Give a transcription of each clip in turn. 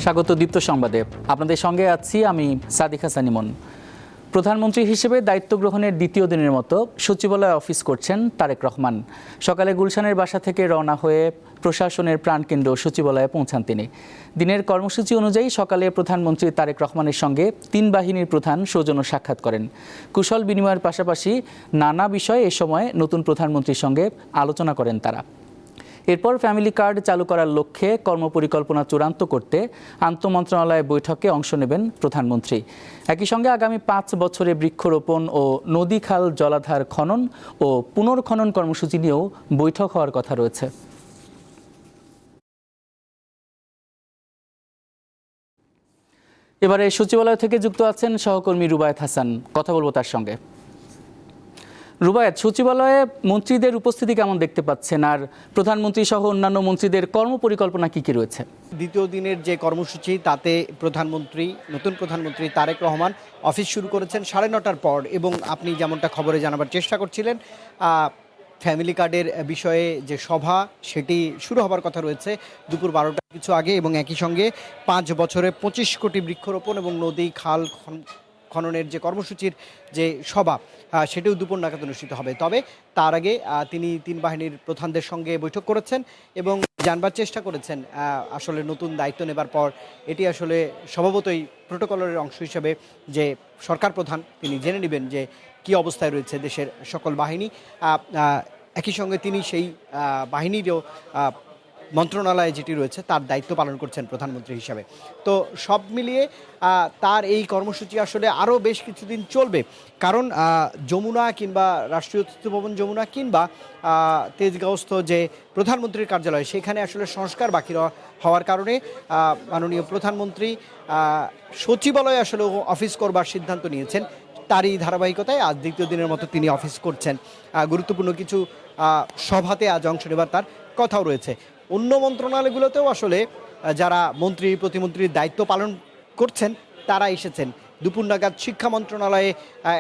স্বাগত দীপ্ত সংবাদে। আপনাদের সঙ্গে আছি আমি সাদিক হাসান ইমন। প্রধানমন্ত্রী হিসেবে দায়িত্ব গ্রহণের দ্বিতীয় দিনের মতো সচিবালয়ে অফিস করছেন তারেক রহমান। সকালে গুলশানের বাসা থেকে রওনা হয়ে প্রশাসনের প্রাণকেন্দ্র সচিবালয়ে পৌঁছান তিনি। দিনের কর্মসূচি অনুযায়ী সকালে প্রধানমন্ত্রী তারেক রহমানের সঙ্গে তিন বাহিনীর প্রধান সৌজন্য সাক্ষাৎ করেন। কুশল বিনিময়ের পাশাপাশি নানা বিষয়ে এ সময় নতুন প্রধানমন্ত্রীর সঙ্গে আলোচনা করেন তারা। এরপর ফ্যামিলি কার্ড চালু করার লক্ষ্যে কর্মপরিকল্পনা চূড়ান্ত করতে আন্তঃমন্ত্রণালয় বৈঠকে অংশ নেবেন প্রধানমন্ত্রী। একই সঙ্গে আগামী 5 বছরে বৃক্ষরোপণ ও নদী খাল জলাধার খনন ও পুনর্খনন কর্মসূচি নিয়েও বৈঠক হওয়ার কথা রয়েছে। এবারে সচিবালয় থেকে যুক্ত আছেন সহকর্মী রুবায়েত হাসান, কথা বলবো তার সঙ্গে। রুবায়েত, সচিবালয়ে মন্ত্রীদের উপস্থিতি কেমন দেখতে পাচ্ছেন, আর প্রধানমন্ত্রী সহ অন্যান্য মন্ত্রীদের কর্মপরিকল্পনা কি রয়েছে? দ্বিতীয় দিনের যে কর্মসূচি তাতে নতুন প্রধানমন্ত্রী তারেক রহমান অফিস শুরু করেছেন 9:30টার পর, এবং আপনি যেমনটা খবরে জানাবার চেষ্টা করছিলেন, ফ্যামিলি কার্ডের বিষয়ে যে সভা সেটি শুরু হবার কথা রয়েছে দুপুর 12টার কিছু আগে, এবং একই সঙ্গে 5 বছরে 25 কোটি বৃক্ষরোপণ এবং নদী খাল খননের যে কর্মসূচির যে সভা সেটিও দুপুর নাগাদ অনুষ্ঠিত হবে। তবে তার আগে তিনি তিন বাহিনীর প্রধানদের সঙ্গে বৈঠক করেছেন এবং জানবার চেষ্টা করেছেন আসলে নতুন দায়িত্ব নেবার পর এটি আসলে স্বভাবতই প্রোটোকলের অংশ হিসেবে যে সরকার প্রধান তিনি জেনে নেবেন যে কী অবস্থায় রয়েছে দেশের সকল বাহিনী। একই সঙ্গে তিনি সেই বাহিনীরও মন্ত্রণালয়ে যেটি রয়েছে তার দায়িত্ব পালন করছেন প্রধানমন্ত্রী হিসাবে। তো সব মিলিয়ে তার এই কর্মসূচি আসলে আরও বেশ কিছুদিন চলবে, কারণ যমুনা কিংবা রাষ্ট্রীয় তথ্য ভবন যমুনা কিংবা তেজগাঁওস্থ যে প্রধানমন্ত্রীর কার্যালয় সেখানে আসলে সংস্কার বাকি হওয়ার কারণে মাননীয় প্রধানমন্ত্রী সচিবালয়ে আসলে অফিস করবার সিদ্ধান্ত নিয়েছেন। তারই ধারাবাহিকতায় আজ দ্বিতীয় দিনের মতো তিনি অফিস করছেন। গুরুত্বপূর্ণ কিছু সভাতে আজ অংশ নেবার তার কথাও রয়েছে। অন্য মন্ত্রণালয়গুলোতেও আসলে যারা মন্ত্রী প্রতিমন্ত্রীর দায়িত্ব পালন করছেন তারা এসেছেন। দুপুর নাগাদ শিক্ষা মন্ত্রণালয়ে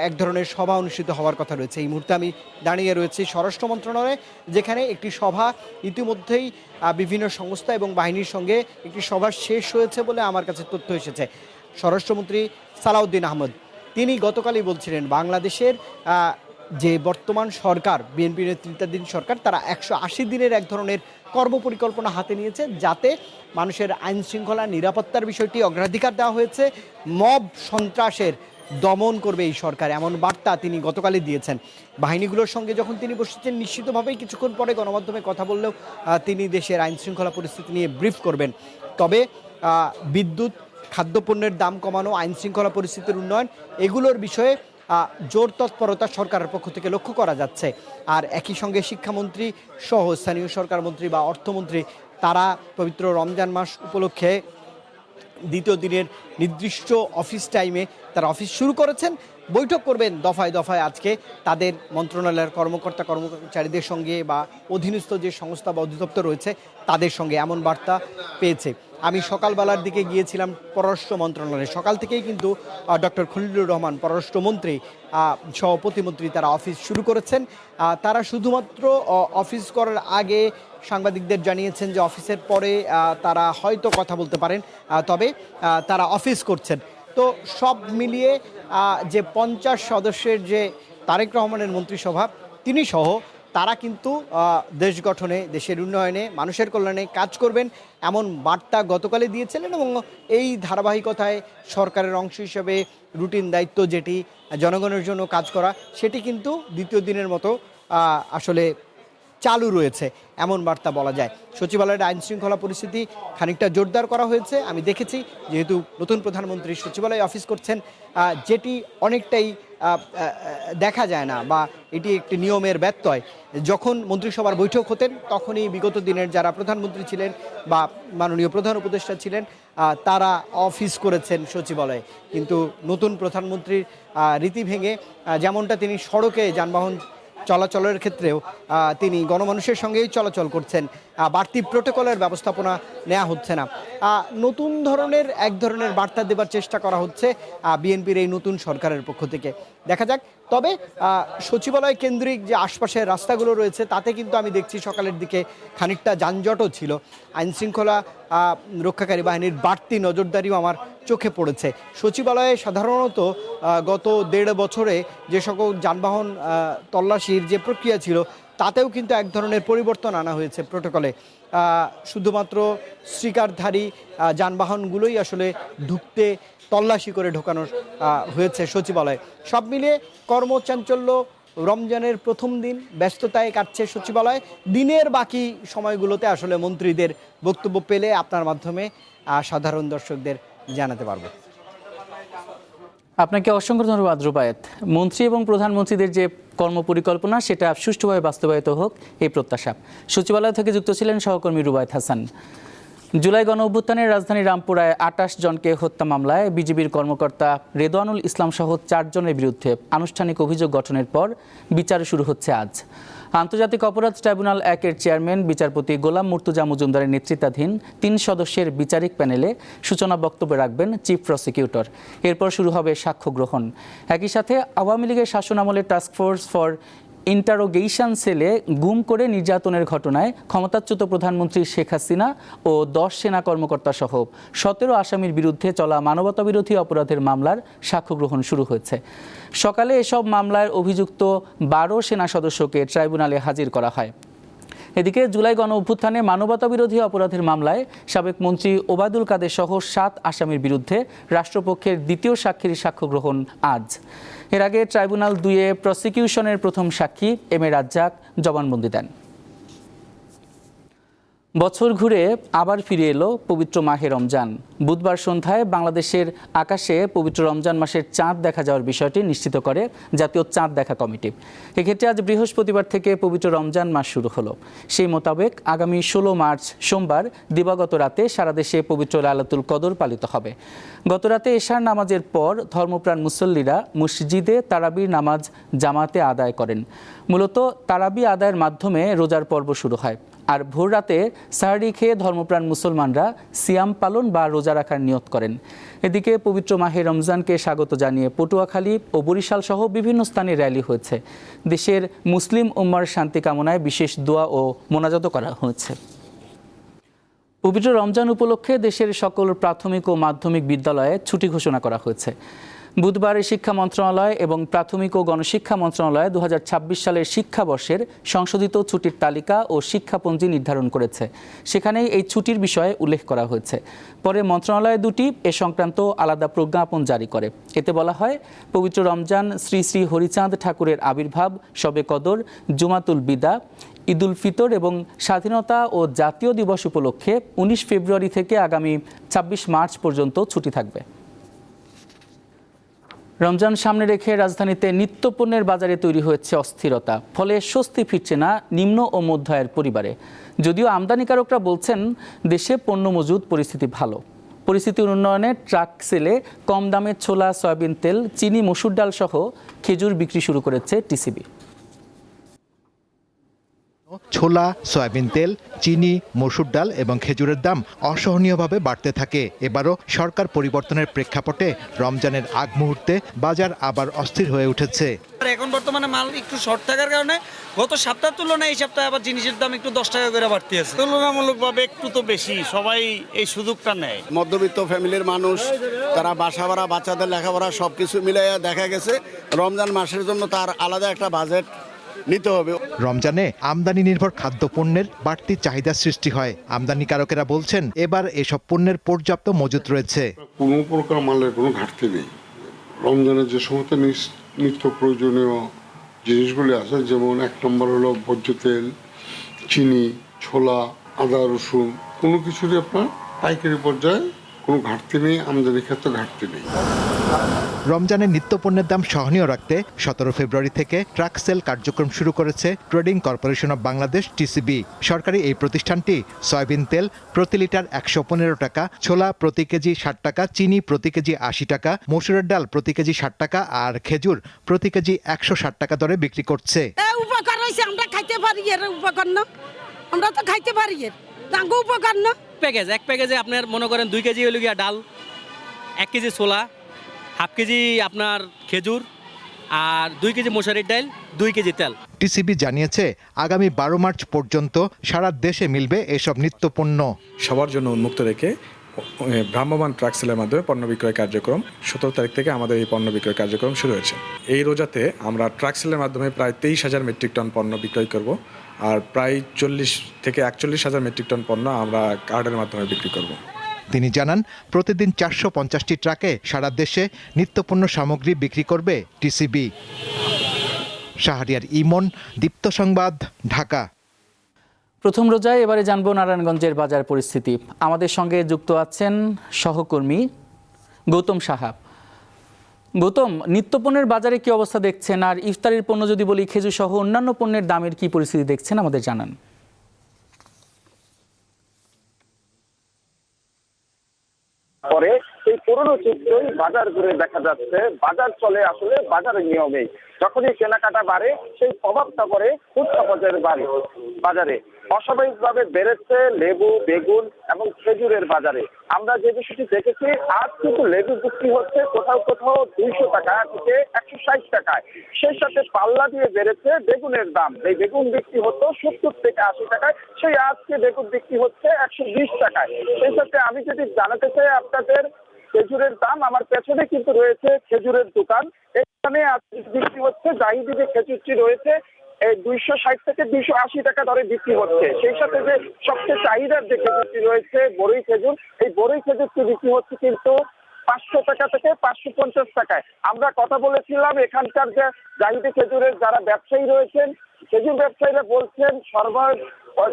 এক ধরনের সভা অনুষ্ঠিত হওয়ার কথা রয়েছে। এই মুহূর্তে আমি দাঁড়িয়ে রয়েছি স্বরাষ্ট্র মন্ত্রণালয়ে, যেখানে একটি সভা ইতিমধ্যেই বিভিন্ন সংস্থা এবং বাহিনীর সঙ্গে একটি সভা শেষ হয়েছে বলে আমার কাছে তথ্য এসেছে। স্বরাষ্ট্রমন্ত্রী সালাউদ্দিন আহমেদ তিনি গতকালই বলছিলেন বাংলাদেশের যে বর্তমান সরকার বিএনপি নেতৃত্বাধীন সরকার তারা 180 দিনের এক ধরনের কর্মপরিকল্পনা হাতে নিয়েছে, যাতে মানুষের আইন শৃঙ্খলা নিরাপত্তার বিষয়টি অগ্রাধিকার দেওয়া হয়েছে। মব সন্ত্রাসের দমন করবে এই সরকার, এমন বার্তা তিনি গতকালই দিয়েছেন। বাহিনীগুলোর সঙ্গে যখন তিনি বসেছেন নিশ্চিতভাবেই কিছুক্ষণ পরে গণমাধ্যমে কথা বললেও তিনি দেশের আইন শৃঙ্খলা পরিস্থিতি নিয়ে ব্রিফ করবেন। তবে বিদ্যুৎ খাদ্যপণ্যের দাম কমানো, আইন শৃঙ্খলা পরিস্থিতির উন্নয়ন, এগুলোর বিষয়ে জোর তৎপরতা সরকারের পক্ষ থেকে লক্ষ্য করা যাচ্ছে। আর একই সঙ্গে শিক্ষামন্ত্রী সহ স্থানীয় সরকার মন্ত্রী বা অর্থমন্ত্রী তারা পবিত্র রমজান মাস উপলক্ষে দ্বিতীয় দিনের নির্দিষ্ট অফিস টাইমে তারা অফিস শুরু করেছেন। বৈঠক করবেন দফায় দফায় আজকে তাদের মন্ত্রণালয়ের কর্মচারীদের সঙ্গে বা অধীনস্থ যে সংস্থা বা অধিদপ্তর রয়েছে তাদের সঙ্গে, এমন বার্তা পেয়েছে। আমি সকালবেলার দিকে গিয়েছিলাম পররাষ্ট্র মন্ত্রণালয়ে। সকাল থেকেই কিন্তু ডক্টর খলিলুর রহমান পররাষ্ট্রমন্ত্রী সহ প্রতিমন্ত্রী তারা অফিস শুরু করেছেন। তারা শুধুমাত্র অফিস করার আগে সাংবাদিকদের জানিয়েছেন যে অফিসের পরে তারা হয়তো কথা বলতে পারেন, তবে তারা অফিস করছেন। তো সব মিলিয়ে যে 50 সদস্যের যে তারেক রহমানের মন্ত্রিসভা তিনি সহ তারা কিন্তু দেশ গঠনে, দেশের উন্নয়নে, মানুষের কল্যাণে কাজ করবেন এমন বার্তা গতকালই দিয়েছিলেন। এবং এই ধারাবাহিকতায় সরকারের অংশ হিসেবে রুটিন দায়িত্ব যেটি জনগণের জন্য কাজ করা সেটি কিন্তু দ্বিতীয় দিনের মতো আসলে চালু রয়েছে এমন বার্তা বলা যায়। সচিবালয়ের আইন শৃঙ্খলা পরিস্থিতি খানিকটা জোরদার করা হয়েছে। আমি দেখেছি যেহেতু নতুন প্রধানমন্ত্রী সচিবালয়ে অফিস করছেন, যেটি অনেকটাই দেখা যায় না বা এটি একটি নিয়মের ব্যত্যয়। যখন মন্ত্রিসভার বৈঠক হতেন তখনই বিগত দিনের যারা প্রধানমন্ত্রী ছিলেন বা মাননীয় প্রধান উপদেষ্টা ছিলেন তারা অফিস করেছেন সচিবালয়ে, কিন্তু নতুন প্রধানমন্ত্রীর রীতি ভেঙে যেমনটা তিনি সড়কে যানবাহন চলাচলের ক্ষেত্রেও তিনি গণমানুষের সঙ্গেই চলাচল করছেন, বাড়তি প্রোটোকলের ব্যবস্থাপনা নেওয়া হচ্ছে না। নতুন এক ধরনের বার্তা দেবার চেষ্টা করা হচ্ছে বিএনপির এই নতুন সরকারের পক্ষ থেকে। দেখা যাক তবে সচিবালয় কেন্দ্রিক যে আশপাশের রাস্তাগুলো রয়েছে তাতে কিন্তু আমি দেখছি সকালের দিকে খানিকটা যানজটও ছিল। আইনশৃঙ্খলা রক্ষাকারী বাহিনীর বাড়তি নজরদারিও আমার চোখে পড়েছে। সচিবালয়ে সাধারণত গত 1.5 বছরে যে সকল যানবাহন তল্লাশির যে প্রক্রিয়া ছিল তাতেও কিন্তু এক ধরনের পরিবর্তন আনা হয়েছে প্রটোকলে। শুধুমাত্র স্টিকারধারী যানবাহনগুলোই আসলে ঢুকতে তল্লাশি করে ঢোকানো হয়েছে সচিবালয়ে। সব মিলিয়ে কর্মচাঞ্চল্য, রমজানের প্রথম দিন ব্যস্ততায় কাটছে সচিবালয়। দিনের বাকি সময়গুলোতে আসলে মন্ত্রীদের বক্তব্য পেলে আপনার মাধ্যমে সাধারণ দর্শকদের জানাতে পারবো। আপনাকে অসংখ্য ধন্যবাদ রুবায়েত। মন্ত্রী এবং প্রধানমন্ত্রীদের যে কর্মপরিকল্পনা সেটা সুষ্ঠুভাবে বাস্তবায়িত হোক এই প্রত্যাশা। সচিবালয় থেকে যুক্ত ছিলেন সহকর্মী রুবায়েত হাসান। জুলাই গণ অভ্যুত্থানের রাজধানী রামপুরায় 28 জনকে হত্যা মামলায় বিজিবির কর্মকর্তা রেদওয়ানুল ইসলাম সহ 4 জনের বিরুদ্ধে আনুষ্ঠানিক অভিযোগ গঠনের পর বিচার শুরু হচ্ছে আজ। আন্তর্জাতিক অপরাধ ট্রাইব্যুনাল 1-এর চেয়ারম্যান বিচারপতি গোলাম মুর্তুজা মজুমদারের নেতৃত্বাধীন 3 সদস্যের বিচারিক প্যানেলে সূচনা বক্তব্য রাখবেন চিফ প্রসিকিউটর। এরপর শুরু হবে সাক্ষ্য গ্রহণ। একই সাথে আওয়ামী লীগের শাসনামলে টাস্কফোর্স ফর ইন্টারোগেশন সেলে গুম করে নির্যাতনের ঘটনায় ক্ষমতাচ্যুত প্রধানমন্ত্রী শেখ হাসিনা ও 10 সেনা কর্মকর্তা সহ 17 আসামির বিরুদ্ধে চলা মানবতাবিরোধী অপরাধের মামলার সাক্ষ্য গ্রহণ শুরু হয়েছে। সকালে এসব মামলার অভিযুক্ত 12 সেনা সদস্যকে ট্রাইব্যুনালে হাজির করা হয়। এদিকে জুলাই গণ অভ্যুত্থানে মানবতাবিরোধী অপরাধের মামলায় সাবেক মন্ত্রী ওবায়দুল কাদের সহ 7 আসামির বিরুদ্ধে রাষ্ট্রপক্ষের দ্বিতীয় সাক্ষীর সাক্ষ্য গ্রহণ আজ। এর আগে ট্রাইব্যুনাল 2-এ প্রসিকিউশনের প্রথম সাক্ষী এম এ রাজ্জাক জবানবন্দি দেন। বছর ঘুরে আবার ফিরে এলো পবিত্র মাহে রমজান। বুধবার সন্ধ্যায় বাংলাদেশের আকাশে পবিত্র রমজান মাসের চাঁদ দেখা যাওয়ার বিষয়টি নিশ্চিত করে জাতীয় চাঁদ দেখা কমিটি। এক্ষেত্রে আজ বৃহস্পতিবার থেকে পবিত্র রমজান মাস শুরু হলো। সেই মোতাবেক আগামী 16 মার্চ সোমবার দিবাগত রাতে সারা দেশে পবিত্র লাইলাতুল কদর পালিত হবে। গতরাতে এশার নামাজের পর ধর্মপ্রাণ মুসল্লিরা মসজিদে তারাবির নামাজ জামাতে আদায় করেন। মূলত তারাবি আদায়ের মাধ্যমে রোজার পর্ব শুরু হয়। আর ভোর রাতে সাহরি খেয়ে ধর্মপ্রাণ মুসলমানরা সিয়াম পালন বা রোজা রাখার নিয়ত করেন। এদিকে পবিত্র মাহে রমজানকে স্বাগত জানিয়ে পটুয়াখালী ও বরিশাল সহ বিভিন্ন স্থানে র্যালি হয়েছে। দেশের মুসলিম উম্মার শান্তি কামনায় বিশেষ দোয়া ও মোনাজাত করা হয়েছে। পবিত্র রমজান উপলক্ষে দেশের সকল প্রাথমিক ও মাধ্যমিক বিদ্যালয়ে ছুটি ঘোষণা করা হয়েছে। বুধবার শিক্ষা মন্ত্রণালয় এবং প্রাথমিক ও গণশিক্ষা মন্ত্রণালয় 2026 সালের শিক্ষাবর্ষের সংশোধিত ছুটির তালিকা ও শিক্ষাপঞ্জি নির্ধারণ করেছে। সেখানেই এই ছুটির বিষয়ে উল্লেখ করা হয়েছে। পরে মন্ত্রণালয় দুটি এ সংক্রান্ত আলাদা প্রজ্ঞাপন জারি করে। এতে বলা হয়, পবিত্র রমজান শ্রী শ্রী হরিচাঁদ ঠাকুরের আবির্ভাব, শবে কদর, জুমাতুল বিদা, ঈদুল ফিতর এবং স্বাধীনতা ও জাতীয় দিবস উপলক্ষে 19 ফেব্রুয়ারি থেকে আগামী 26 মার্চ পর্যন্ত ছুটি থাকবে। রমজান সামনে রেখে রাজধানীতে নিত্যপণ্যের বাজারে তৈরি হয়েছে অস্থিরতা। ফলে স্বস্তি ফিরছে না নিম্ন ও মধ্য আয়ের পরিবারে। যদিও আমদানিকারকরা বলছেন দেশে পণ্য মজুদ পরিস্থিতি ভালো। পরিস্থিতির উন্নয়নে ট্রাক সেলে কম দামে ছোলা, সয়াবিন তেল, চিনি, মসুর ডাল সহ খেজুর বিক্রি শুরু করেছে টিসিবি। ছোলা, সয়াবিন তেল, চিনি, মসুর ডাল এবং খেজুরের দাম অসহনীয়ভাবে বাড়তে থাকে। এবারও সরকার পরিবর্তনের প্রেক্ষাপটে রমজানের আগ মুহূর্তে বাজার আবার অস্থির হয়ে উঠেছে। এখন বর্তমানে মাল একটু শর্ট থাকার কারণে গত সপ্তাহের তুলনায় এই সপ্তাহে আবার জিনিসের দাম একটু 10 টাকা করে বাড়তি আছে। তুলনামূলকভাবে একটু তো বেশি, সবাই এই সুযোগটা নেয়। মধ্যবিত্ত ফ্যামিলির মানুষ, তারা বাসা ভাড়া, বাচ্চাদের লেখাপড়া সবকিছু মিলাইয়া দেখা গেছে রমজান মাসের জন্য তার আলাদা একটা বাজেট নিতে হবে। রমজানে আমদানি নির্ভর খাদ্যপণ্যের বাড়তি চাহিদা সৃষ্টি হয়। আমদানিকারকেরা বলছেন এবার এসব পণ্যের পর্যাপ্ত মজুত রয়েছে। কোনো প্রকার মালের কোনো ঘাটতি নেই। রমজানের যে সমস্ত নিত্য প্রয়োজনীয় জিনিসগুলি আছে, যেমন 1 নম্বর হলো ভোজ্য তেল, চিনি, ছোলা, আদা, রসুন, কোনো কিছুরই আপনার পাইকারি পর্যায়ে কোনো ঘাটতি নেই, আমদানির ক্ষেত্রে ঘাটতি নেই। রমজানের নিত্যপণ্যের দাম সহনীয় রাখতে 17 ফেব্রুয়ারি থেকে ট্রাক সেল কার্যক্রম শুরু করেছে trading corporation of Bangladesh TCB. সরকারি এই প্রতিষ্ঠানটি সয়াবিন তেল প্রতি লিটার 115 টাকা, ছোলা প্রতি কেজি 60 টাকা, চিনি প্রতি কেজি 80 টাকা, মসুরের ডাল প্রতি কেজি 60 টাকা আর খেজুর প্রতি কেজি 160 টাকা দরে বিক্রি করছে। উপকার হয়েছে, আমরা খাইতে পারি, এর উপকার না, আমরা তো খাইতে পারি, এর তাঙ্গো উপকার না। এক প্যাকেজে আপনার মনে করেন 2 কেজি হলো গিয়া ডাল, 1 কেজি ছোলা, হাফ কেজি আপনার খেজুর, আর 2 কেজি মশারির ডাল, 2 কেজি তেল। টিসিবি জানিয়েছে আগামী 12 মার্চ পর্যন্ত সারা দেশে মিলবে এসব নিত্যপণ্য। সবার জন্য উন্মুক্ত রেখে ভ্রাম্যমাণ ট্রাক সেলের মাধ্যমে পণ্য বিক্রয় কার্যক্রম 17 তারিখ থেকে আমাদের এই পণ্য বিক্রয় কার্যক্রম শুরু হয়েছে। এই রোজাতে আমরা ট্রাক সেলের মাধ্যমে প্রায় 23,000 মেট্রিক টন পণ্য বিক্রয় করব, আর প্রায় 40 থেকে 41,000 মেট্রিক টন পণ্য আমরা কার্ডের মাধ্যমে বিক্রি করব। তিনি জানান প্রতিদিন 450টি ট্রাকে সারা দেশে নিত্যপণ্য সামগ্রী বিক্রি করবে টিসিবি। শাহরিয়ার ইমন, দীপ্ত সংবাদ, ঢাকা। প্রথম রোজায় এবারে জানবো নারায়ণগঞ্জের বাজার পরিস্থিতি। আমাদের সঙ্গে যুক্ত আছেন সহকর্মী গৌতম সাহা। গৌতম, নিত্যপণ্যের বাজারে কি অবস্থা দেখছেন, আর ইফতারের পণ্য যদি বলি খেজুর সহ অন্যান্য পণ্যের দামের কি পরিস্থিতি দেখছেন আমাদের জানান। পরে এই পুরনো চিত্রই বাজার ঘুরে দেখা যাচ্ছে। বাজার চলে আসলে বাজারের নিয়মেই, যখনই কেনাকাটা বাড়ে সেই প্রভাবটা পড়ে উৎসবের বাজারে। অস্বাভাবিকভাবে বেড়েছে লেবু, বেগুন এবং খেজুরের বাজারে। আমরা যে বিষয়টি দেখেছি, আজ কিন্তু লেবু বিক্রি হচ্ছে কোথাও কোথাও 200 টাকা থেকে 160 টাকায়। সেই সাথে পাল্লা দিয়ে বেড়েছে বেগুনের দাম। এই বেগুন বিক্রি হতো 70 থেকে 80 টাকায়, সেই আজকে বেগুন বিক্রি হচ্ছে 120 টাকায়। সেই সাথে আমি যদি জানাতে চাই আপনাদের খেজুরের দাম, আমার পেছনে কিন্তু রয়েছে খেজুরের দোকান। এখানে আজকে বিক্রি হচ্ছে জাহিদি যে খেজুরটি রয়েছে 260 থেকে 280 টাকা দরে বিক্রি হচ্ছে। সেই সাথে যে সবচেয়ে চাহিদার যে খেজুরটি রয়েছে বড়ই খেজুর, এই বড়ই খেজুরটি বিক্রি হচ্ছে কিন্তু 500 টাকা থেকে 550 টাকায়। আমরা কথা বলেছিলাম এখানকার যে জাহিদি খেজুরের যারা ব্যবসায়ী রয়েছেন, খেজুর ব্যবসায়ীরা বলছেন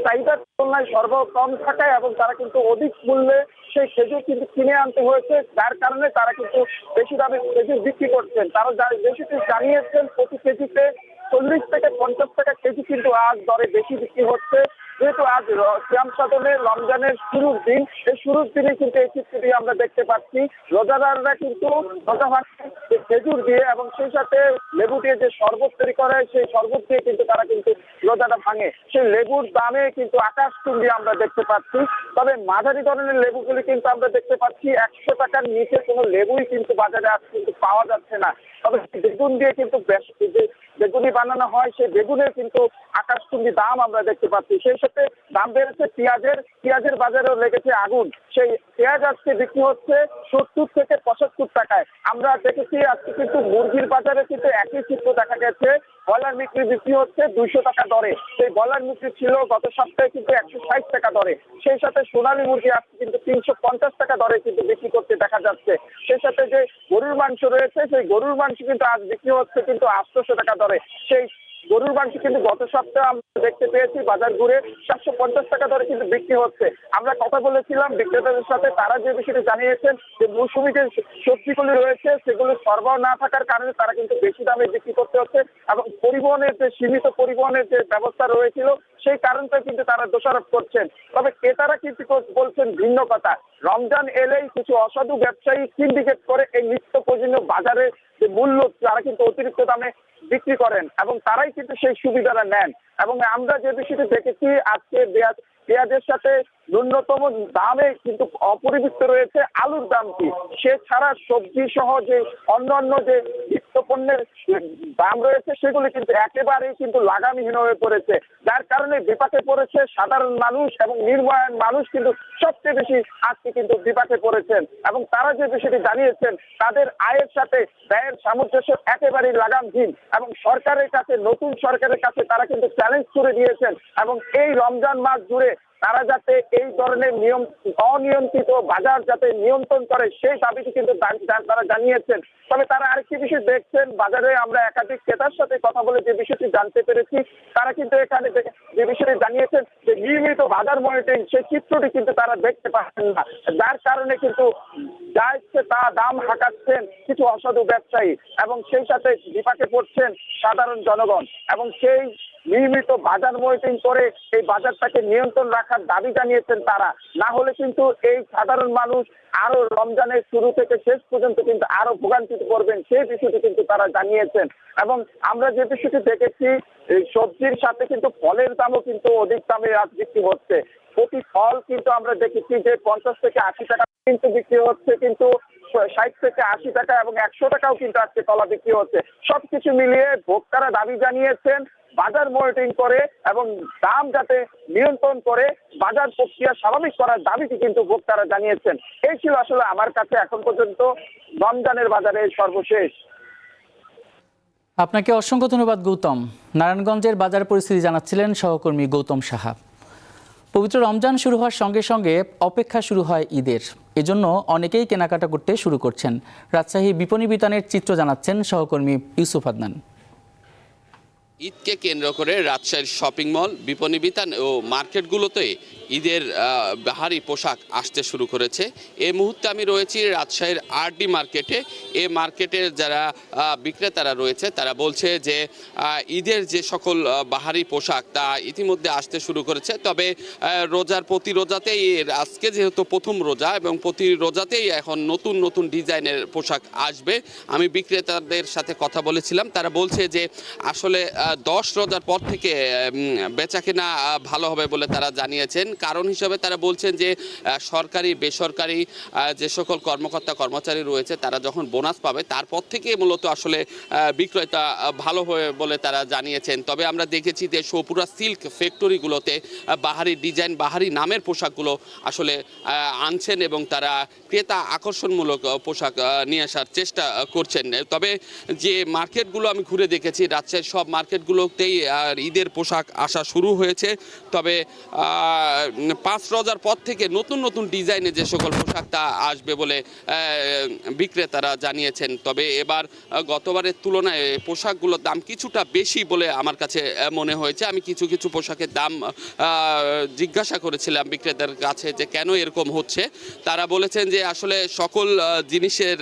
চাহিদার তুলনায় সরবরাহ কম থাকায় এবং তারা কিন্তু অধিক মূল্যে সেই খেজুর কিন্তু কিনে আনতে হয়েছে, যার কারণে তারা কিন্তু বেশি দামে খেজুর বিক্রি করছেন। তারা বেশিটি জানিয়েছেন প্রতি কেজিতে 40 থেকে 50 টাকা কেজি কিন্তু আজ দরে বেশি বিক্রি হচ্ছে। যেহেতু আজ সিয়াম সাধনের রমজানের শুরুর দিন, এই শুরুর দিনে কিন্তু এই চিত্রটি আমরা দেখতে পাচ্ছি। রোজাদাররা কিন্তু রোজা ভাঙে খেজুর দিয়ে এবং সেই সাথে লেবু দিয়ে যে শরবত তৈরি করে, সেই শরবত দিয়ে কিন্তু তারা কিন্তু রোজাটা ভাঙে। সেই লেবুর দামে কিন্তু আকাশচুম্বী আমরা দেখতে পাচ্ছি। তবে মাঝারি ধরনের লেবুগুলি কিন্তু আমরা দেখতে পাচ্ছি 100 টাকার নিচে কোনো লেবুই কিন্তু বাজারে আজ কিন্তু পাওয়া যাচ্ছে না। তবে বেগুন দিয়ে কিন্তু বেগুনি বানানো হয়, সেই বেগুনের কিন্তু আকাশচুম্বী দাম আমরা দেখতে পাচ্ছি। সেই সাথে দাম বেড়েছে পেঁয়াজের বাজারেও লেগেছে আগুন। সেই পেঁয়াজ আজকে বিক্রি হচ্ছে 70 থেকে 75 টাকায়। আমরা দেখেছি আজকে কিন্তু মুরগির বাজারে কিন্তু একই চিত্র দেখা গেছে। ব্রয়লার বিক্রি হচ্ছে 200 টাকা দরে। সেই ব্রয়লার বিক্রি ছিল গত সপ্তাহে কিন্তু 160 টাকা দরে। সেই সাথে সোনালী মুরগি আজকে কিন্তু 350 টাকা দরে কিন্তু বিক্রি করতে দেখা যাচ্ছে। সেই সাথে যে গরুর মাংস রয়েছে, সেই গরুর মাংস কিন্তু আজ বিক্রি হচ্ছে কিন্তু 800 টাকা দরে। সেই গরুর মাংস কিন্তু গত সপ্তাহে আমরা দেখতে পেয়েছি বাজার ঘুরে 750 টাকা দরে কিন্তু বিক্রি হচ্ছে। আমরা কথা বলেছিলাম বিক্রেতাদের সাথে, তারা যে বিষয়টি জানিয়েছেন যে মৌসুমী যে সবজিগুলি রয়েছে সেগুলো সরবরাহ না থাকার কারণে তারা কিন্তু বেশি দামে বিক্রি করতে হচ্ছে এবং পরিবহনের যে সীমিত পরিবহনের যে ব্যবস্থা রয়েছিল সেই কারণটা কিন্তু তারা দোষারোপ করছেন। তবে ক্রেতারা কিন্তু বলছেন ভিন্ন কথা। রমজান এলেই কিছু অসাধু ব্যবসায়ী সিন্ডিকেট করে এই নিত্য প্রয়োজনীয় বাজারে যে মূল্য তারা কিন্তু অতিরিক্ত দামে বিক্রি করেন এবং তারাই কিন্তু সেই সুবিধাটা নেন। এবং আমরা যে বিষয়টি দেখেছি আজকে পেঁয়াজের সাথে ন্যূনতম দামে কিন্তু অপরিবর্তিত রয়েছে আলুর দামটি। সে ছাড়া সবজি সহ যে অন্যান্য যে নিত্যপণ্যের দাম রয়েছে সেগুলি কিন্তু একেবারেই কিন্তু লাগামহীন হয়ে পড়েছে, যার কারণে বিপাকে পড়েছে সাধারণ মানুষ এবং নির্ভয়ান মানুষ কিন্তু সবচেয়ে বেশি আজকে কিন্তু বিপাকে পড়েছেন। এবং তারা যে বিষয়টি জানিয়েছেন তাদের আয়ের সাথে ব্যয়ের সামঞ্জস্য একেবারেই লাগামহীন এবং নতুন সরকারের কাছে তারা কিন্তু চ্যালেঞ্জ করে দিয়েছেন এবং এই রমজান মাস জুড়ে তারা যাতে এই ধরনের অনিয়ন্ত্রিত বাজার যাতে নিয়ন্ত্রণ করে সেই দাবিটি কিন্তু তারা জানিয়েছেন। তবে তারা আরেকটি বিষয় দেখছেন, বাজারে আমরা একাধিক ক্রেতার সাথে কথা বলে যে বিষয়টি জানতে পেরেছি, তারা কিন্তু এখানে যে বিষয়টি জানিয়েছেন যে নিয়মিত বাজার মনিটরিং সেই চিত্রটি কিন্তু তারা দেখতে পাচ্ছেন না, যার কারণে কিন্তু যা ইচ্ছে তা দাম হাঁকাচ্ছেন কিছু অসাধু ব্যবসায়ী এবং সেই সাথে বিপাকে পড়ছেন সাধারণ জনগণ। এবং সেই নিয়মিত বাজার মনিটরিং করে এই বাজারটাকে নিয়ন্ত্রণ রাখার দাবি জানিয়েছেন তারা, না হলে কিন্তু এই সাধারণ মানুষ আরো রমজানের শুরু থেকে শেষ পর্যন্ত কিন্তু আরো ভোগান্তিতে পড়বেন সেই বিষয়টি কিন্তু তারা জানিয়েছেন। এবং আমরা যে বিষয়টি দেখেছি এই সবজির সাথে কিন্তু ফলের দামও কিন্তু অধিক দামে আজ বিক্রি হচ্ছে। প্রতি ফল কিন্তু আমরা দেখেছি যে 50 থেকে 80 টাকা কিন্তু বিক্রি হচ্ছে, কিন্তু 60 থেকে 80 টাকা এবং 100 টাকাও কিন্তু আজকে কলা বিক্রি হচ্ছে। সবকিছু মিলিয়ে ভোক্তারা দাবি জানিয়েছেন বাজার মনিটরিং করে এবং দাম যাতে নিয়ন্ত্রণ করে বাজার প্রক্রিয়া স্বাভাবিক করার দাবিটি কিন্তু ভোক্তারা জানিয়েছেন। এই ছিল আসলে আমার কাছে এখন পর্যন্ত রমজানের বাজারে সর্বশেষ। আপনাকে অসংখ্য ধন্যবাদ গৌতম। নারায়ণগঞ্জের বাজার পরিস্থিতি জানাচ্ছিলেন সহকর্মী গৌতম সাহা। পবিত্র রমজান শুরু হওয়ার সঙ্গে সঙ্গে অপেক্ষা শুরু হয় ঈদের। এজন্য অনেকেই কেনাকাটা করতে শুরু করছেন। রাজশাহী বিপণী বিতানের চিত্র জানাচ্ছেন সহকর্মী ইউসুফ আদনান। ঈদকে কেন্দ্র করে রাজশাহীর শপিং মল, বিপণী বিতান ও মার্কেটগুলোতে ঈদের বাহারি পোশাক আসতে শুরু করেছে। এই মুহূর্তে আমি রয়েছি রাজশাহীর আরডি মার্কেটে। এই মার্কেটের যারা বিক্রেতারা রয়েছে তারা বলছে যে ঈদের যে সকল বাহারি পোশাক তা ইতিমধ্যে আসতে শুরু করেছে। তবে রোজার প্রতি রোজাতেই আজকে যেহেতু প্রথম রোজা এবং প্রতি রোজাতেই এখন নতুন নতুন ডিজাইনের পোশাক আসবে। আমি বিক্রেতাদের সাথে কথা বলেছিলাম, তারা বলছে যে আসলে 10 রোজার পর থেকে বেচাকেনা ভালো হবে বলে তারা জানিয়েছেন। কারণ হিসেবে তারা বলছেন যে সরকারি বেসরকারি যে সকল কর্মকর্তা কর্মচারী রয়েছে তারা যখন বোনাস পাবে তারপর থেকে মূলত আসলে বিক্রয়তা ভালো হবে বলে তারা জানিয়েছেন। তবে আমরা দেখেছি যে সোপুরা সিল্ক ফ্যাক্টরিগুলোতে বাহারি ডিজাইন, বাহারি নামের পোশাকগুলো আসলে আনছেন এবং তারা ক্রেতা আকর্ষণমূলক পোশাক নিয়ে আসার চেষ্টা করছেন। তবে যে মার্কেটগুলো আমি ঘুরে দেখেছি, রাজশাহীর সব মার্কেটগুলোতেই ঈদের পোশাক আসা শুরু হয়েছে। তবে 5 রোজার পর থেকে নতুন নতুন ডিজাইনে যে সকল পোশাক তা আসবে বলে বিক্রেতারা জানিয়েছেন। তবে এবার গতবারের তুলনায় পোশাকগুলোর দাম কিছুটা বেশি বলে আমার কাছে মনে হয়েছে। আমি কিছু কিছু পোশাকের দাম জিজ্ঞাসা করেছিলাম বিক্রেতার কাছে যে কেন এরকম হচ্ছে। তারা বলেছেন যে আসলে সকল জিনিসের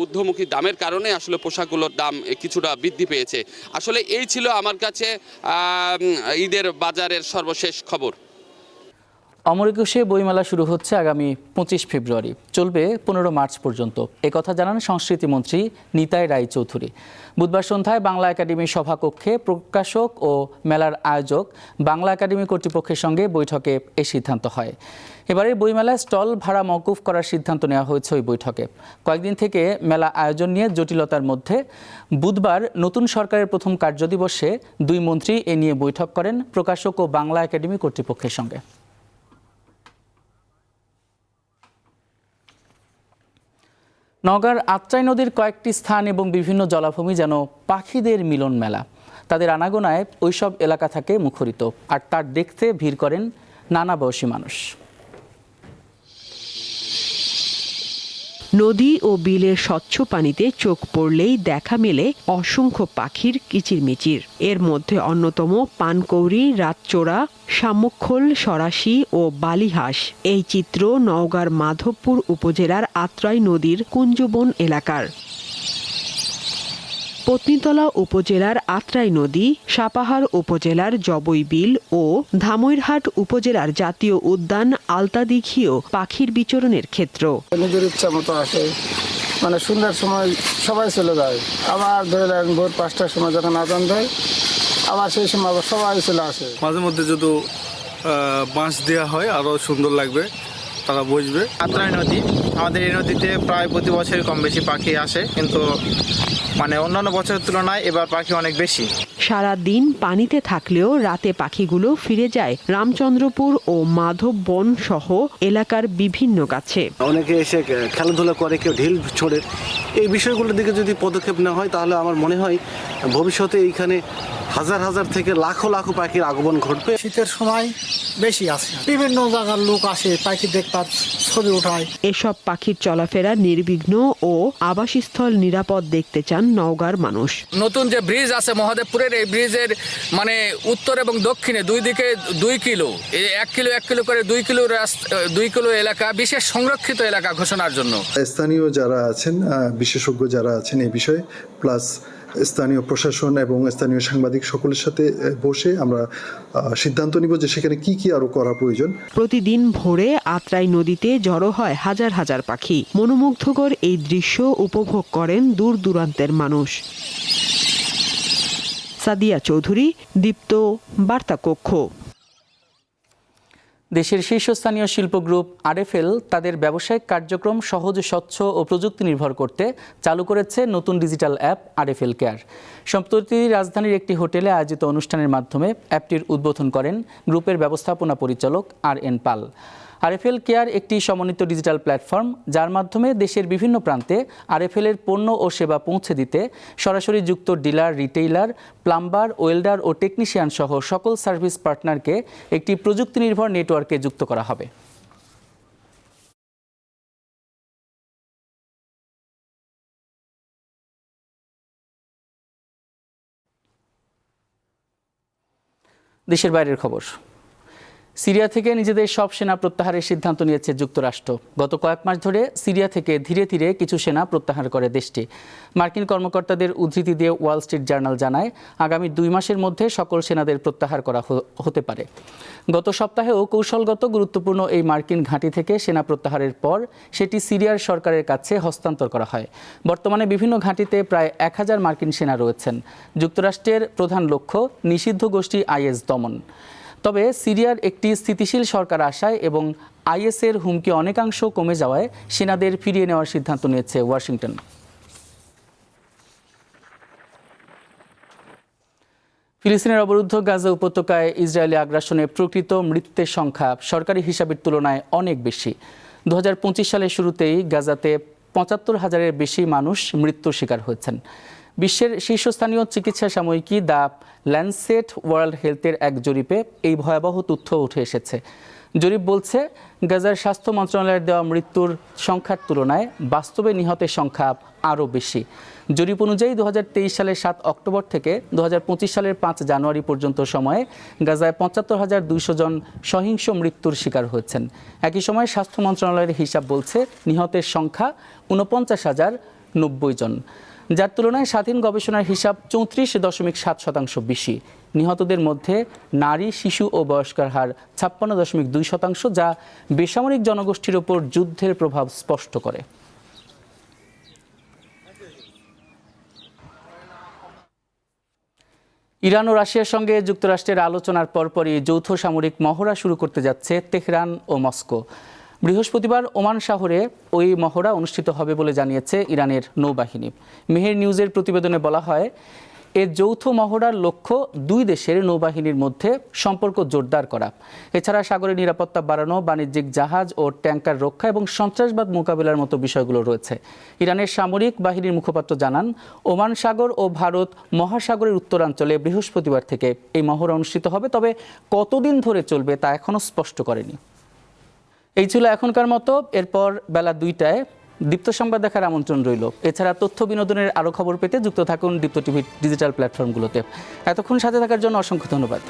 ঊর্ধ্বমুখী দামের কারণে আসলে পোশাকগুলোর দাম কিছুটা বৃদ্ধি পেয়েছে। আসলে এই ছিল আমার কাছে ঈদের বাজারের সর্বশেষ খবর। অমর একুশে বইমেলা শুরু হচ্ছে আগামী 25 ফেব্রুয়ারি, চলবে 15 মার্চ পর্যন্ত। একথা জানান সংস্কৃতিমন্ত্রী নিতাই রায়চৌধুরী। বুধবার সন্ধ্যায় বাংলা একাডেমি সভাকক্ষে প্রকাশক ও মেলার আয়োজক বাংলা একাডেমি কর্তৃপক্ষের সঙ্গে বৈঠকে এই সিদ্ধান্ত হয়। এবারে বইমেলায় স্টল ভাড়া মওকুফ করার সিদ্ধান্ত নেওয়া হয়েছে ওই বৈঠকে। কয়েকদিন থেকে মেলা আয়োজন নিয়ে জটিলতার মধ্যে বুধবার নতুন সরকারের প্রথম কার্যদিবসে 2 মন্ত্রী এ নিয়ে বৈঠক করেন প্রকাশক ও বাংলা একাডেমি কর্তৃপক্ষের সঙ্গে। নওগাঁর আত্রাই নদীর কয়েকটি স্থান এবং বিভিন্ন জলাভূমি যেন পাখিদের মিলন মেলা। তাদের আনাগোনায় ওইসব এলাকা থাকে মুখরিত, আর তার দেখতে ভিড় করেন নানা বয়সী মানুষ। নদী ও বিলের স্বচ্ছ পানিতে চোখ পড়লেই দেখা মেলে অসংখ্য পাখির কিচিরমিচির। এর মধ্যে অন্যতম পানকৌড়ি, রাতচোরা, শামুকখোল, সরাসি ও বালিহাঁস। এই চিত্র নওগাঁর মাধবপুর উপজেলার আত্রাই নদীর কুঞ্জবন এলাকার। পত্নীতলা উপজেলার আত্রাই নদী, সাপাহার উপজেলার জবই বিল ও ধামইরহাট উপজেলার জাতীয় উদ্যান আলতাদিঘিও পাখির বিচরণের ক্ষেত্র। নিজের ইচ্ছা মতো আসে, মানে সন্ধ্যার সময় সবাই চলে যায়, আবার ধরে নেন ভোর 5টার সময় যখন আজান দেয় আবার সেই সময় আবার সবাই চলে আসে। মাঝে মধ্যে যদি বাঁশ দেওয়া হয় আরও সুন্দর লাগবে, তারা বুঝবে। আত্রাই নদী, আমাদের এই নদীতে প্রায় প্রতি বছরই কম বেশি পাখি আসে, কিন্তু মানে অন্যান্য বছরের তুলনায় এবার পাখি অনেক বেশি। সারা দিন পানিতে থাকলেও রাতে পাখিগুলো ফিরে যায় রামচন্দ্রপুর ও মাধব বন সহ এলাকার বিভিন্ন গাছে। অনেকে এসে খেলাধুলা করে, কেউ ঢিল ছোড়ে। এই বিষয়গুলোর দিকে যদি পদক্ষেপ নেওয়া হয় তাহলে আমার মনে হয় ভবিষ্যতে এইখানে হাজার হাজার থেকে লাখো লাখো পাখির আগমন ঘটবে। শীতের সময় বেশি আসে, বিভিন্ন জায়গার লোক আসে পাখি দেখবার, ছবি ওঠায়। এসব পাখির চলাফেরা নির্বিঘ্ন ও আবাসস্থল নিরাপদ দেখতে চান নওগাঁর মানুষ। নতুন যে ব্রিজ আছে মহাদেবপুরের, এই ব্রিজের মানে উত্তর এবং দক্ষিণে 2 দিকে 2 কিলো, 1 কিলো করে 2 কিলো এলাকা বিশেষ সংরক্ষিত এলাকা ঘোষণার জন্য স্থানীয় যারা আছেন, বিশেষজ্ঞ যারা আছেন এই বিষয়ে, প্লাস স্থানীয় প্রশাসন এবং স্থানীয় সাংবাদিক সকলের সাথে বসে আমরা সিদ্ধান্ত নিব যে সেখানে কি কি আরো করা প্রয়োজন। প্রতিদিন ভোরে আত্রাই নদীতে জড়ো হয় হাজার হাজার পাখি। মনোমুগ্ধকর এই দৃশ্য উপভোগ করেন দূর দূরান্তের মানুষ। সাদিয়া চৌধুরী, দীপ্ত, বার্তা কক্ষ। দেশের শীর্ষস্থানীয় শিল্প গ্রুপ আরএফএল তাদের ব্যবসায়িক কার্যক্রম সহজ, স্বচ্ছ ও প্রযুক্তি নির্ভর করতে চালু করেছে নতুন ডিজিটাল অ্যাপ আরএফএল কেয়ার। সম্প্রতি রাজধানীর একটি হোটেলে আয়োজিত অনুষ্ঠানের মাধ্যমে অ্যাপটির উদ্বোধন করেন গ্রুপের ব্যবস্থাপনা পরিচালক আর.এন. পাল। আরএফএল কেয়ার একটি সমন্বিত ডিজিটাল প্ল্যাটফর্ম, যার মাধ্যমে দেশের বিভিন্ন প্রান্তে আরএফএলের পণ্য ও সেবা পৌঁছে দিতে সরাসরি যুক্ত ডিলার, রিটেইলার, প্লাম্বার, ওয়েল্ডার ও টেকনিশিয়ান সহ সকল সার্ভিস পার্টনারকে একটি প্রযুক্তি নির্ভর নেটওয়ার্কে যুক্ত করা হবে। দেশের বাইরের খবর। সিরিয়া থেকে নিজেদের সব সেনা প্রত্যাহারের সিদ্ধান্ত নিয়েছে যুক্তরাষ্ট্র। গত কয়েক মাস ধরে সিরিয়া থেকে ধীরে ধীরে কিছু সেনা প্রত্যাহার করে দেশটি। মার্কিন কর্মকর্তাদের উদ্ধৃতি দিয়ে ওয়াল স্ট্রিট জার্নাল জানায়, আগামী 2 মাসের মধ্যে সকল সেনাদের প্রত্যাহার করা হতে পারে। গত সপ্তাহেও কৌশলগত গুরুত্বপূর্ণ এই মার্কিন ঘাঁটি থেকে সেনা প্রত্যাহারের পর সেটি সিরিয়ার সরকারের কাছে হস্তান্তর করা হয়। বর্তমানে বিভিন্ন ঘাঁটিতে প্রায় 1000 মার্কিন সেনা রয়েছেন। যুক্তরাষ্ট্রের প্রধান লক্ষ্য নিষিদ্ধ গোষ্ঠী আইএস দমন। তবে সিরিয়ার একটি স্থিতিশীল সরকার আসায় এবং আইএসের হুমকি অনেকাংশ কমে যাওয়ায় সেনাদের ফিরিয়ে নেওয়ার সিদ্ধান্ত নিয়েছে ওয়াশিংটন। ফিলিস্তিনের অবরুদ্ধ গাজা উপত্যকায় ইসরায়েলি আগ্রাসনে প্রকৃত মৃতের সংখ্যা সরকারি হিসাবের তুলনায় অনেক বেশি। 2025 সালের শুরুতেই গাজাতে 75,000-এর বেশি মানুষ মৃত্যুর শিকার হয়েছেন। বিশ্বের শীর্ষস্থানীয় চিকিৎসা সাময়িকী দ্য ল্যান্সেট ওয়ার্ল্ড হেলথের এক জরিপে এই ভয়াবহ তথ্য উঠে এসেছে। জরিপ বলছে, গাজার স্বাস্থ্য মন্ত্রণালয়ের দেওয়া মৃত্যুর সংখ্যার তুলনায় বাস্তবে নিহতের সংখ্যা আরও বেশি। জরিপ অনুযায়ী 2023 সালের 7 অক্টোবর থেকে 2025 সালের 5 জানুয়ারি পর্যন্ত সময়ে গাজায় 75,200 জন সহিংস মৃত্যুর শিকার হয়েছেন। একই সময় স্বাস্থ্য মন্ত্রণালয়ের হিসাব বলছে নিহতের সংখ্যা 49,090 জন, যার তুলনায় স্বাধীন গবেষণার হিসাব 34.7% বেশি। নিহতদের মধ্যে নারী, শিশু ও বয়স্কর হার 56.2%, যা বেসামরিক জনগোষ্ঠীর ওপর যুদ্ধের প্রভাব স্পষ্ট করে। ইরান ও রাশিয়ার সঙ্গে যুক্তরাষ্ট্রের আলোচনার পরপরই যৌথ সামরিক মহড়া শুরু করতে যাচ্ছে তেহরান ও মস্কো। বৃহস্পতিবার ওমান শহরে ওই মহড়া অনুষ্ঠিত হবে বলে জানিয়েছে ইরানের নৌবাহিনী। মেহের নিউজের প্রতিবেদনে বলা হয়, এ যৌথ মহড়ার লক্ষ্য 2 দেশের নৌবাহিনীর মধ্যে সম্পর্ক জোরদার করা। এছাড়া সাগরের নিরাপত্তা বাড়ানো, বাণিজ্যিক জাহাজ ও ট্যাঙ্কার রক্ষা এবং সন্ত্রাসবাদ মোকাবিলার মতো বিষয়গুলো রয়েছে। ইরানের সামরিক বাহিনীর মুখপাত্র জানান, ওমান সাগর ও ভারত মহাসাগরের উত্তরাঞ্চলে বৃহস্পতিবার থেকে এই মহড়া অনুষ্ঠিত হবে, তবে কতদিন ধরে চলবে তা এখনও স্পষ্ট করেনি। এই ছিল এখনকার মতো। এরপর বেলা 2টায় দীপ্ত সংবাদ দেখার আমন্ত্রণ রইল। এছাড়া তথ্য বিনোদনের আরও খবর পেতে যুক্ত থাকুন দীপ্ত টিভির ডিজিটাল প্ল্যাটফর্মগুলোতে। এতক্ষণ সাথে থাকার জন্য অসংখ্য ধন্যবাদ।